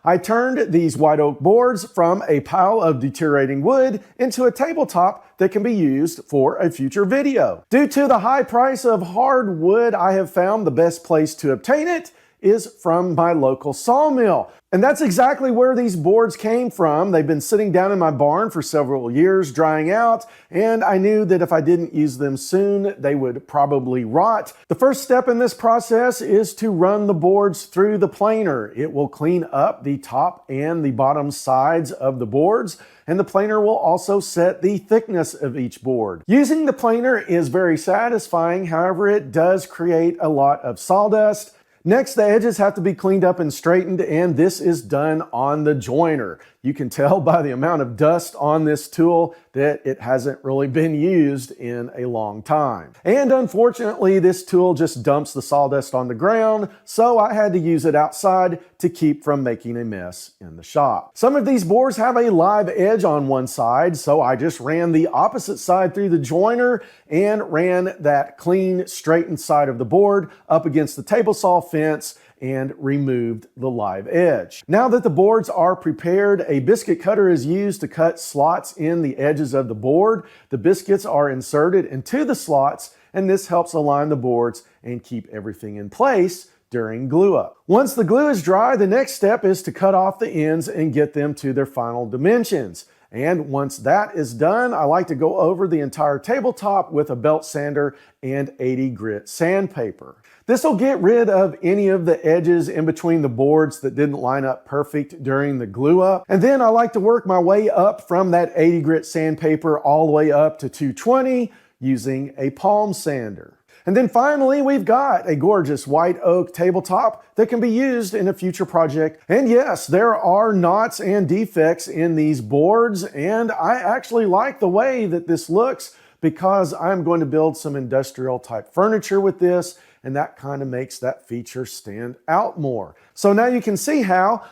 I turned these white oak boards from a pile of deteriorating wood into a tabletop that can be used for a future video. Due to the high price of hardwood, I have found the best place to obtain it is from my local sawmill. And that's exactly where these boards came from. They've been sitting down in my barn for several years, drying out, and I knew that if I didn't use them soon, they would probably rot. The first step in this process is to run the boards through the planer. It will clean up the top and the bottom sides of the boards, and the planer will also set the thickness of each board. Using the planer is very satisfying, however, it does create a lot of sawdust. Next, the edges have to be cleaned up and straightened, and this is done on the joiner. You can tell by the amount of dust on this tool that it hasn't really been used in a long time. And unfortunately, this tool just dumps the sawdust on the ground, so I had to use it outside to keep from making a mess in the shop. Some of these boards have a live edge on one side, so I just ran the opposite side through the joiner and ran that clean, straightened side of the board up against the table saw fence and removed the live edge. Now that the boards are prepared, a biscuit cutter is used to cut slots in the edges of the board. The biscuits are inserted into the slots, and this helps align the boards and keep everything in place during glue up. Once the glue is dry, the next step is to cut off the ends and get them to their final dimensions. And once that is done, I like to go over the entire tabletop with a belt sander and 80 grit sandpaper. This will get rid of any of the edges in between the boards that didn't line up perfect during the glue up. And then I like to work my way up from that 80 grit sandpaper all the way up to 220 using a palm sander. And then finally, we've got a gorgeous white oak tabletop that can be used in a future project. And yes, there are knots and defects in these boards, and I actually like the way that this looks because I'm going to build some industrial type furniture with this, and that kind of makes that feature stand out more. So now you can see how